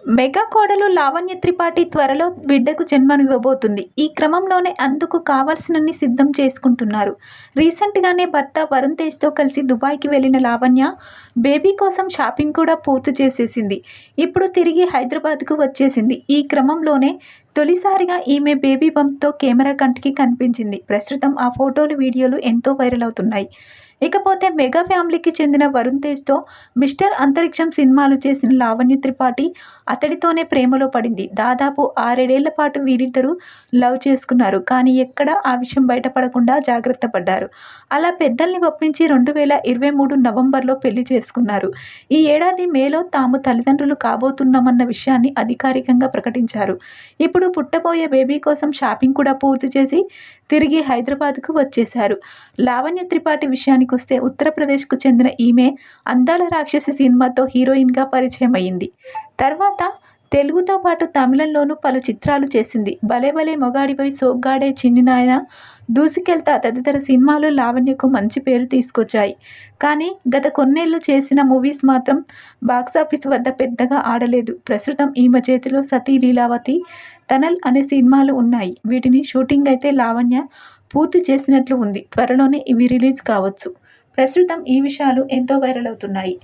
Mega కోడలు లావణ్య త్రిపాఠి త్వరలో బిడ్డకు జన్మనివ్వబోతుంది. ఈ క్రమంలోనే అందుకు కావాల్సినన్ని సిద్ధం చేసుకుంటున్నారు. రీసెంట్గానే భర్త వరుణ్ తేజ్తో కలిసి దుబాయ్కి వెళ్లిన లావణ్య బేబీ కోసం షాపింగ్ కూడా పూర్తి చేసేసింది. ఇప్పుడు తిరిగి హైదరాబాద్కు వచ్చేసింది. ఈ క్రమంలోనే తొలిసారిగా ఈమె బేబీ బంప్తో కెమెరా కంటికి కనిపించింది. ప్రస్తుతం ఆ ఫోటోలు, వీడియోలు ఎంతో వైరల్ అవుతున్నాయి. ఇకపోతే మెగా ఫ్యామిలీకి చెందిన వరుణ్ తేజ్తో మిస్టర్ అంతరిక్షం సినిమాలు చేసిన లావణ్య త్రిపాఠి అతడితోనే ప్రేమలో పడింది. దాదాపు 6-7 పాటు వీరిద్దరూ లవ్ చేసుకున్నారు. కానీ ఎక్కడా ఆ విషయం బయటపడకుండా జాగ్రత్త పడ్డారు. అలా పెద్దల్ని ఒప్పించి 2023 నవంబర్లో పెళ్లి చేసుకున్నారు. ఈ ఏడాది మేలో తాము తల్లిదండ్రులు కాబోతున్నామన్న విషయాన్ని అధికారికంగా ప్రకటించారు. ఇప్పుడు పుట్టబోయే బేబీ కోసం షాపింగ్ కూడా పూర్తి చేసి తిరిగి హైదరాబాద్కు వచ్చేశారు. లావణ్య త్రిపాఠి విషయానికొస్తే ఉత్తరప్రదేశ్కు చెందిన ఈమె అందాల రాక్షసి సినిమాతో హీరోయిన్గా పరిచయం అయింది. తర్వాత తెలుగుతో పాటు తమిళంలోనూ పలు చిత్రాలు చేసింది. భలే భలే మొగాడివై, సోగ్గాడే చిన్ని నాయన, దూసుకెళ్తా తదితర సినిమాలు లావణ్యకు మంచి పేరు తీసుకొచ్చాయి. కానీ గత కొన్నేళ్లు చేసిన మూవీస్ మాత్రం బాక్సాఫీస్ వద్ద పెద్దగా ఆడలేదు. ప్రస్తుతం ఈమె చేతిలో సతీ, లీలావతి, తనల్ అనే సినిమాలు ఉన్నాయి. వీటిని షూటింగ్ అయితే లావణ్య పూర్తి చేసినట్లు ఉంది. త్వరలోనే ఇవి రిలీజ్ కావచ్చు. ప్రస్తుతం ఈ విషయాలు ఎంతో వైరల్ అవుతున్నాయి.